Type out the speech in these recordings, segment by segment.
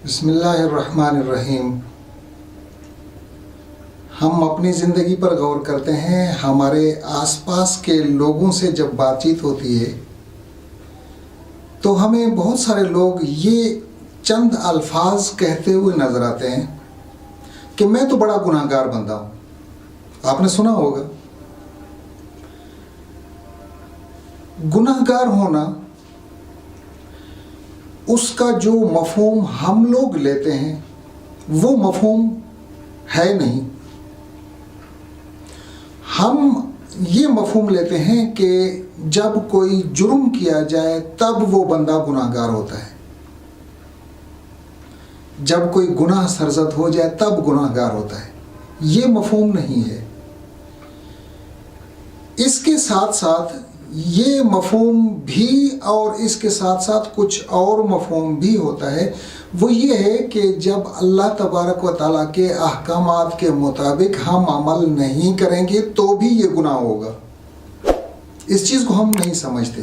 بسم اللہ الرحمن الرحیم۔ ہم اپنی زندگی پر غور کرتے ہیں، ہمارے آس پاس کے لوگوں سے جب بات چیت ہوتی ہے تو ہمیں بہت سارے لوگ یہ چند الفاظ کہتے ہوئے نظر آتے ہیں کہ میں تو بڑا گناہ گار بندہ ہوں۔ آپ نے سنا ہوگا۔ گناہ گار ہونا، اس کا جو مفہوم ہم لوگ لیتے ہیں وہ مفہوم ہے نہیں۔ ہم یہ مفہوم لیتے ہیں کہ جب کوئی جرم کیا جائے تب وہ بندہ گناہ گار ہوتا ہے، جب کوئی گناہ سرزد ہو جائے تب گناہ گار ہوتا ہے۔ یہ مفہوم نہیں ہے۔ اس کے ساتھ ساتھ یہ مفہوم بھی اور اس کے ساتھ ساتھ کچھ اور مفہوم بھی ہوتا ہے۔ وہ یہ ہے کہ جب اللہ تبارک و تعالیٰ کے احکامات کے مطابق ہم عمل نہیں کریں گے تو بھی یہ گناہ ہوگا۔ اس چیز کو ہم نہیں سمجھتے۔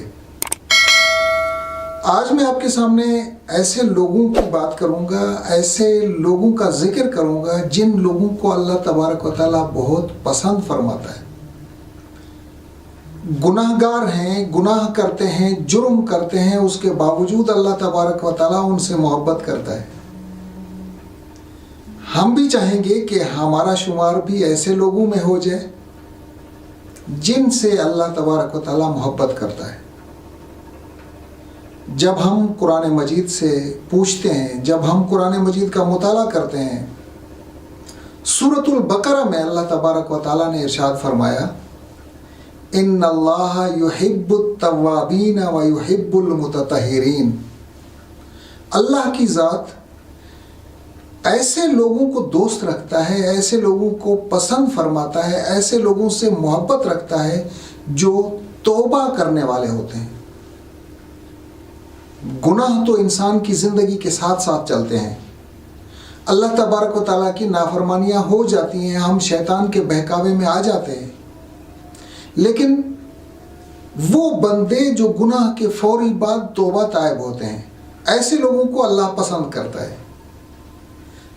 آج میں آپ کے سامنے ایسے لوگوں کی بات کروں گا، ایسے لوگوں کا ذکر کروں گا جن لوگوں کو اللہ تبارک و تعالیٰ بہت پسند فرماتا ہے۔ گناہ گار ہیں، گناہ کرتے ہیں، جرم کرتے ہیں، اس کے باوجود اللہ تبارک و تعالیٰ ان سے محبت کرتا ہے۔ ہم بھی چاہیں گے کہ ہمارا شمار بھی ایسے لوگوں میں ہو جائے جن سے اللہ تبارک و تعالیٰ محبت کرتا ہے۔ جب ہم قرآن مجید سے پوچھتے ہیں، جب ہم قرآن مجید کا مطالعہ کرتے ہیں، سورۃ البقرہ میں اللہ تبارک و تعالیٰ نے ارشاد فرمایا، ان اللہ یحب التوابین و یحب المتطہرین۔ اللہ کی ذات ایسے لوگوں کو دوست رکھتا ہے، ایسے لوگوں کو پسند فرماتا ہے، ایسے لوگوں سے محبت رکھتا ہے جو توبہ کرنے والے ہوتے ہیں۔ گناہ تو انسان کی زندگی کے ساتھ ساتھ چلتے ہیں۔ اللہ تبارک و تعالیٰ کی نافرمانیاں ہو جاتی ہیں، ہم شیطان کے بہکاوے میں آ جاتے ہیں، لیکن وہ بندے جو گناہ کے فوری بعد توبہ طائب ہوتے ہیں، ایسے لوگوں کو اللہ پسند کرتا ہے۔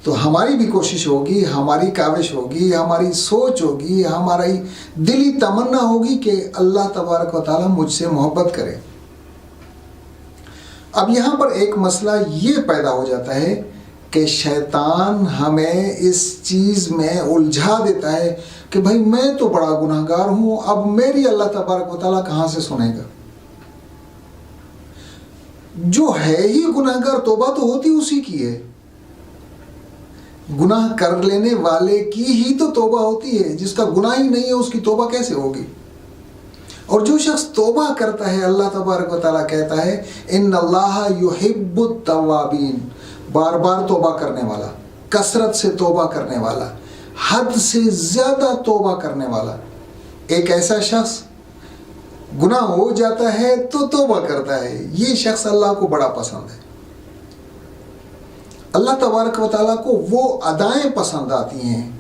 تو ہماری بھی کوشش ہوگی، ہماری کاوش ہوگی، ہماری سوچ ہوگی، ہماری دلی تمنا ہوگی کہ اللہ تبارک و تعالیٰ مجھ سے محبت کرے۔ اب یہاں پر ایک مسئلہ یہ پیدا ہو جاتا ہے کہ شیطان ہمیں اس چیز میں الجھا دیتا ہے کہ بھائی میں تو بڑا گناہ گار ہوں، اب میری اللہ تبارک و تعالیٰ کہاں سے سنے گا؟ جو ہے ہی گناہ گار، توبہ تو ہوتی اسی کی ہے۔ گناہ کر لینے والے کی ہی تو توبہ ہوتی ہے، جس کا گناہ ہی نہیں ہے اس کی توبہ کیسے ہوگی؟ اور جو شخص توبہ کرتا ہے، اللہ تبارک و تعالیٰ کہتا ہے ان اللہ یحب التوابین، بار بار توبہ کرنے والا، کثرت سے توبہ کرنے والا، حد سے زیادہ توبہ کرنے والا۔ ایک ایسا شخص گناہ ہو جاتا ہے تو توبہ کرتا ہے، یہ شخص اللہ کو بڑا پسند ہے۔ اللہ تبارک و تعالیٰ کو وہ ادائیں پسند آتی ہیں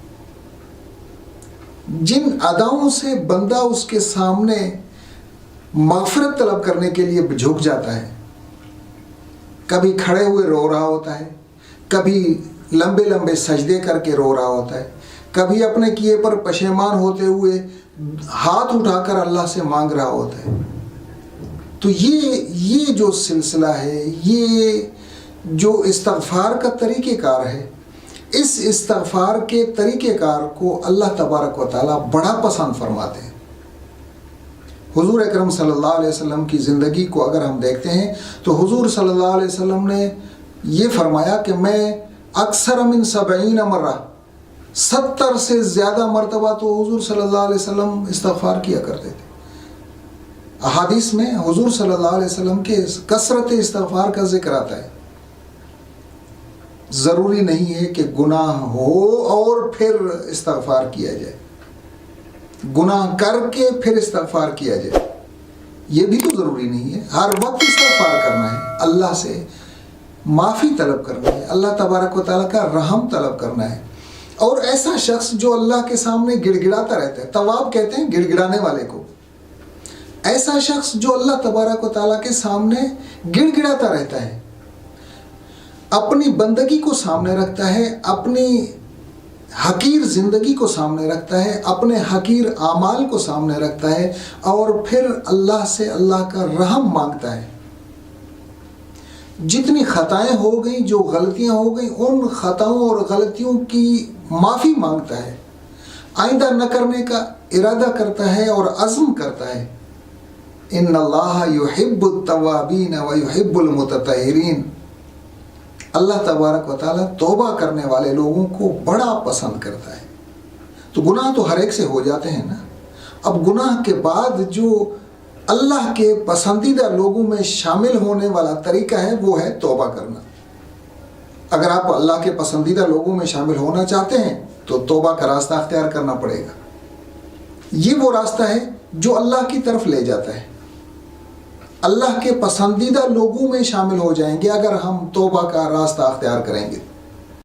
جن اداؤں سے بندہ اس کے سامنے مغفرت طلب کرنے کے لیے جھک جاتا ہے۔ کبھی کھڑے ہوئے رو رہا ہوتا ہے، کبھی لمبے لمبے سجدے کر کے رو رہا ہوتا ہے، کبھی اپنے کیے پر پشیمان ہوتے ہوئے ہاتھ اٹھا کر اللہ سے مانگ رہا ہوتا ہے۔ تو یہ جو سلسلہ ہے، یہ جو استغفار کا طریقہ کار ہے، اس استغفار کے طریقہ کار کو اللہ تبارک و تعالیٰ بڑا پسند فرماتے ہیں۔ حضور اکرم صلی اللہ علیہ وسلم کی زندگی کو اگر ہم دیکھتے ہیں تو حضور صلی اللہ علیہ وسلم نے یہ فرمایا کہ میں اکثر من 70 مرہ، 70 سے زیادہ مرتبہ تو حضور صلی اللہ علیہ وسلم استغفار کیا کرتے تھے۔ احادیث میں حضور صلی اللہ علیہ وسلم کے کثرت استغفار کا ذکر آتا ہے۔ ضروری نہیں ہے کہ گناہ ہو اور پھر استغفار کیا جائے، گناہ کر کے پھر استغفار کیا جائے، یہ بھی تو ضروری نہیں ہے۔ ہر وقت استغفار کرنا ہے، اللہ سے معافی طلب کرنا ہے، اللہ تبارک و تعالیٰ کا رحم طلب کرنا ہے۔ اور ایسا شخص جو اللہ کے سامنے گڑ گڑاتا رہتا ہے، تواب کہتے ہیں گڑ گڑانے والے کو، ایسا شخص جو اللہ تبارک و تعالیٰ کے سامنے گڑ گڑاتا رہتا ہے، اپنی بندگی کو سامنے رکھتا ہے، اپنی حقیر زندگی کو سامنے رکھتا ہے، اپنے حقیر اعمال کو سامنے رکھتا ہے، اور پھر اللہ سے اللہ کا رحم مانگتا ہے۔ جتنی خطائیں ہو گئیں، جو غلطیاں ہو گئیں، ان خطاؤں اور غلطیوں کی معافی مانگتا ہے، آئندہ نہ کرنے کا ارادہ کرتا ہے اور عزم کرتا ہے۔ ان اللہ یحب التوابین ویحب المتطہرین، اللہ تبارک و تعالیٰ توبہ کرنے والے لوگوں کو بڑا پسند کرتا ہے۔ تو گناہ تو ہر ایک سے ہو جاتے ہیں نا، اب گناہ کے بعد جو اللہ کے پسندیدہ لوگوں میں شامل ہونے والا طریقہ ہے وہ ہے توبہ کرنا۔ اگر آپ اللہ کے پسندیدہ لوگوں میں شامل ہونا چاہتے ہیں تو توبہ کا راستہ اختیار کرنا پڑے گا۔ یہ وہ راستہ ہے جو اللہ کی طرف لے جاتا ہے۔ اللہ کے پسندیدہ لوگوں میں شامل ہو جائیں گے اگر ہم توبہ کا راستہ اختیار کریں گے۔